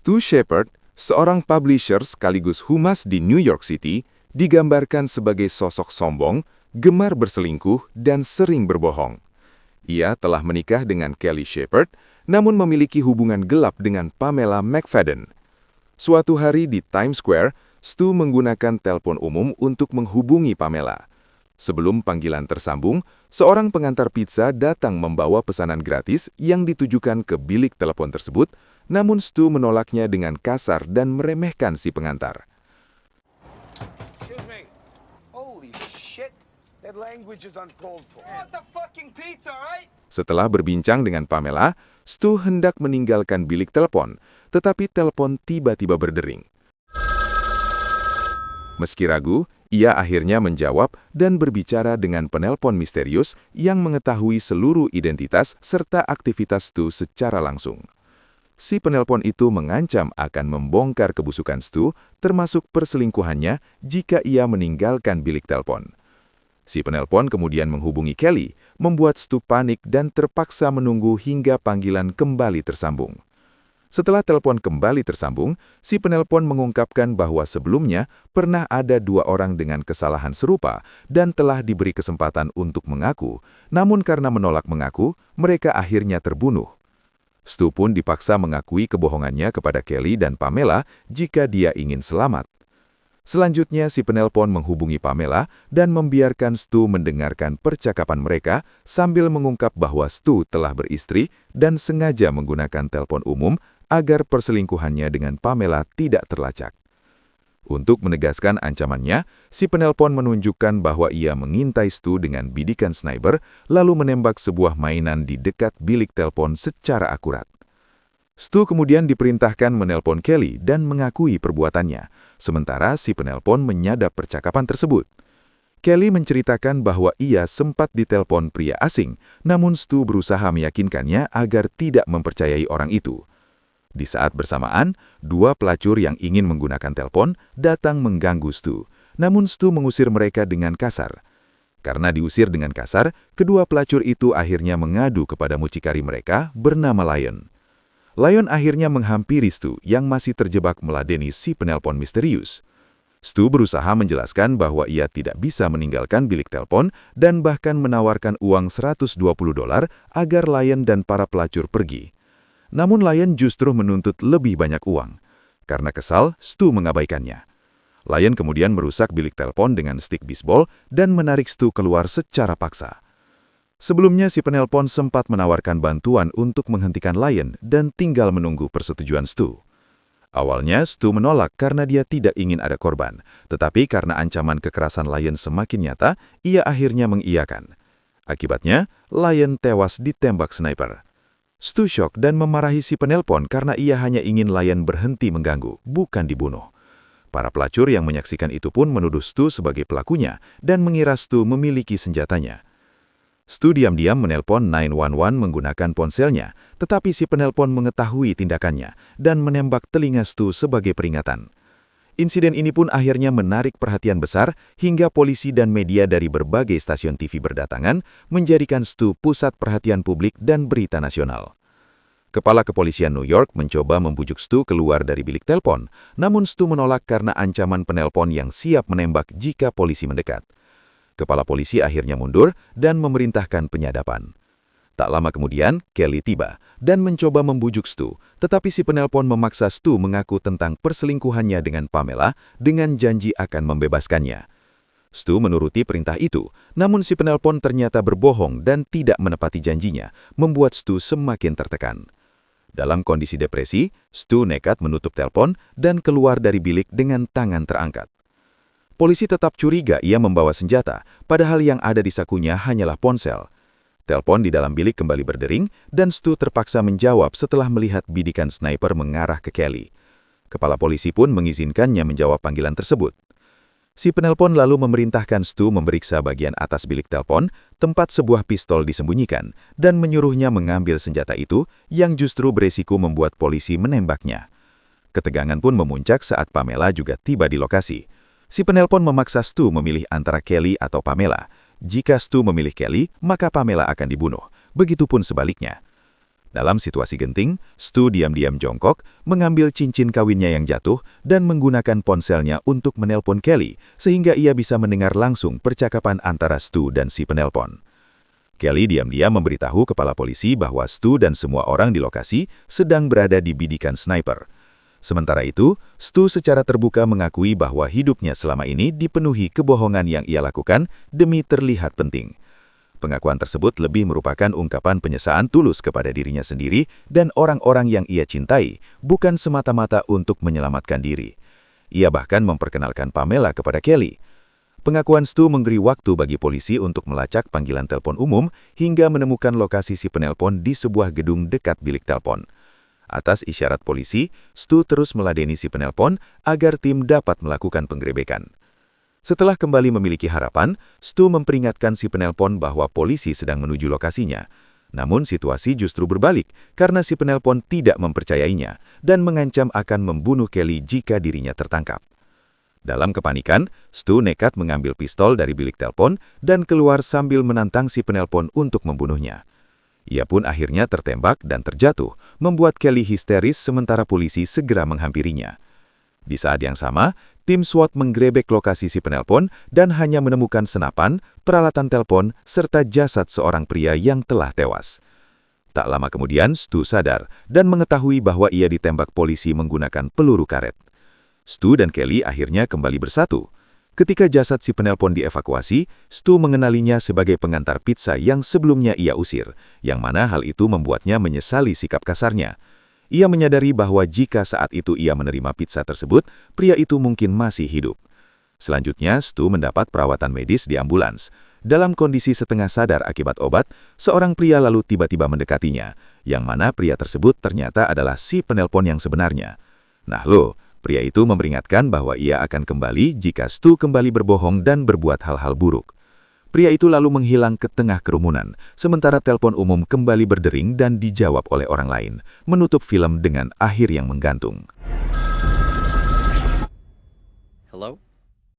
Stu Shepard, seorang publisher sekaligus humas di New York City, digambarkan sebagai sosok sombong, gemar berselingkuh, dan sering berbohong. Ia telah menikah dengan Kelly Shepard, namun memiliki hubungan gelap dengan Pamela McFadden. Suatu hari di Times Square, Stu menggunakan telepon umum untuk menghubungi Pamela. Sebelum panggilan tersambung, seorang pengantar pizza datang membawa pesanan gratis yang ditujukan ke bilik telepon tersebut, namun Stu menolaknya dengan kasar dan meremehkan si pengantar. Excuse me. Holy shit. That language is uncalled for. I want the fucking pizza, right? Setelah berbincang dengan Pamela, Stu hendak meninggalkan bilik telepon, tetapi telepon tiba-tiba berdering. Meski ragu, ia akhirnya menjawab dan berbicara dengan penelpon misterius yang mengetahui seluruh identitas serta aktivitas Stu secara langsung. Si penelpon itu mengancam akan membongkar kebusukan Stu, termasuk perselingkuhannya jika ia meninggalkan bilik telepon. Si penelpon kemudian menghubungi Kelly, membuat Stu panik dan terpaksa menunggu hingga panggilan kembali tersambung. Setelah telepon kembali tersambung, si penelpon mengungkapkan bahwa sebelumnya pernah ada 2 orang dengan kesalahan serupa dan telah diberi kesempatan untuk mengaku, namun karena menolak mengaku, mereka akhirnya terbunuh. Stu pun dipaksa mengakui kebohongannya kepada Kelly dan Pamela jika dia ingin selamat. Selanjutnya, si penelpon menghubungi Pamela dan membiarkan Stu mendengarkan percakapan mereka sambil mengungkap bahwa Stu telah beristri dan sengaja menggunakan telepon umum agar perselingkuhannya dengan Pamela tidak terlacak. Untuk menegaskan ancamannya, si penelpon menunjukkan bahwa ia mengintai Stu dengan bidikan sniper, lalu menembak sebuah mainan di dekat bilik telepon secara akurat. Stu kemudian diperintahkan menelpon Kelly dan mengakui perbuatannya, sementara si penelpon menyadap percakapan tersebut. Kelly menceritakan bahwa ia sempat ditelepon pria asing, namun Stu berusaha meyakinkannya agar tidak mempercayai orang itu. Di saat bersamaan, 2 pelacur yang ingin menggunakan telepon datang mengganggu Stu, namun Stu mengusir mereka dengan kasar. Karena diusir dengan kasar, kedua pelacur itu akhirnya mengadu kepada mucikari mereka bernama Lion. Lion akhirnya menghampiri Stu yang masih terjebak meladeni si penelpon misterius. Stu berusaha menjelaskan bahwa ia tidak bisa meninggalkan bilik telepon dan bahkan menawarkan uang $120 agar Lion dan para pelacur pergi. Namun Lion justru menuntut lebih banyak uang. Karena kesal, Stu mengabaikannya. Lion kemudian merusak bilik telepon dengan stik bisbol dan menarik Stu keluar secara paksa. Sebelumnya, si penelpon sempat menawarkan bantuan untuk menghentikan Lion dan tinggal menunggu persetujuan Stu. Awalnya, Stu menolak karena dia tidak ingin ada korban, tetapi karena ancaman kekerasan Lion semakin nyata, ia akhirnya mengiyakan. Akibatnya, Lion tewas ditembak sniper. Stu syok dan memarahi si penelpon karena ia hanya ingin Lion berhenti mengganggu, bukan dibunuh. Para pelacur yang menyaksikan itu pun menuduh Stu sebagai pelakunya dan mengira Stu memiliki senjatanya. Stu diam-diam menelpon 911 menggunakan ponselnya, tetapi si penelpon mengetahui tindakannya dan menembak telinga Stu sebagai peringatan. Insiden ini pun akhirnya menarik perhatian besar hingga polisi dan media dari berbagai stasiun TV berdatangan, menjadikan Stu pusat perhatian publik dan berita nasional. Kepala Kepolisian New York mencoba membujuk Stu keluar dari bilik telepon, namun Stu menolak karena ancaman penelpon yang siap menembak jika polisi mendekat. Kepala polisi akhirnya mundur dan memerintahkan penyadapan. Tak lama kemudian, Kelly tiba dan mencoba membujuk Stu, tetapi si penelpon memaksa Stu mengaku tentang perselingkuhannya dengan Pamela dengan janji akan membebaskannya. Stu menuruti perintah itu, namun si penelpon ternyata berbohong dan tidak menepati janjinya, membuat Stu semakin tertekan. Dalam kondisi depresi, Stu nekat menutup telepon dan keluar dari bilik dengan tangan terangkat. Polisi tetap curiga ia membawa senjata, padahal yang ada di sakunya hanyalah ponsel. Telepon di dalam bilik kembali berdering, dan Stu terpaksa menjawab setelah melihat bidikan sniper mengarah ke Kelly. Kepala polisi pun mengizinkannya menjawab panggilan tersebut. Si penelpon lalu memerintahkan Stu memeriksa bagian atas bilik telepon, tempat sebuah pistol disembunyikan, dan menyuruhnya mengambil senjata itu yang justru beresiko membuat polisi menembaknya. Ketegangan pun memuncak saat Pamela juga tiba di lokasi. Si penelpon memaksa Stu memilih antara Kelly atau Pamela. Jika Stu memilih Kelly, maka Pamela akan dibunuh. Begitupun sebaliknya. Dalam situasi genting, Stu diam-diam jongkok, mengambil cincin kawinnya yang jatuh, dan menggunakan ponselnya untuk menelpon Kelly, sehingga ia bisa mendengar langsung percakapan antara Stu dan si penelpon. Kelly diam-diam memberitahu kepala polisi bahwa Stu dan semua orang di lokasi sedang berada di bidikan sniper. Sementara itu, Stu secara terbuka mengakui bahwa hidupnya selama ini dipenuhi kebohongan yang ia lakukan demi terlihat penting. Pengakuan tersebut lebih merupakan ungkapan penyesaan tulus kepada dirinya sendiri dan orang-orang yang ia cintai, bukan semata-mata untuk menyelamatkan diri. Ia bahkan memperkenalkan Pamela kepada Kelly. Pengakuan Stu memberi waktu bagi polisi untuk melacak panggilan telepon umum hingga menemukan lokasi si penelpon di sebuah gedung dekat bilik telepon. Atas isyarat polisi, Stu terus meladeni si penelpon agar tim dapat melakukan penggerebekan. Setelah kembali memiliki harapan, Stu memperingatkan si penelpon bahwa polisi sedang menuju lokasinya. Namun situasi justru berbalik karena si penelpon tidak mempercayainya dan mengancam akan membunuh Kelly jika dirinya tertangkap. Dalam kepanikan, Stu nekat mengambil pistol dari bilik telepon dan keluar sambil menantang si penelpon untuk membunuhnya. Ia pun akhirnya tertembak dan terjatuh, membuat Kelly histeris sementara polisi segera menghampirinya. Di saat yang sama, tim SWAT menggerebek lokasi si penelpon dan hanya menemukan senapan, peralatan telepon, serta jasad seorang pria yang telah tewas. Tak lama kemudian, Stu sadar dan mengetahui bahwa ia ditembak polisi menggunakan peluru karet. Stu dan Kelly akhirnya kembali bersatu. Ketika jasad si penelpon dievakuasi, Stu mengenalinya sebagai pengantar pizza yang sebelumnya ia usir, yang mana hal itu membuatnya menyesali sikap kasarnya. Ia menyadari bahwa jika saat itu ia menerima pizza tersebut, pria itu mungkin masih hidup. Selanjutnya, Stu mendapat perawatan medis di ambulans. Dalam kondisi setengah sadar akibat obat, seorang pria lalu tiba-tiba mendekatinya, yang mana pria tersebut ternyata adalah si penelpon yang sebenarnya. Nah loh, pria itu memperingatkan bahwa ia akan kembali jika Stu kembali berbohong dan berbuat hal-hal buruk. Pria itu lalu menghilang ke tengah kerumunan, sementara telepon umum kembali berdering dan dijawab oleh orang lain, menutup film dengan akhir yang menggantung. Hello?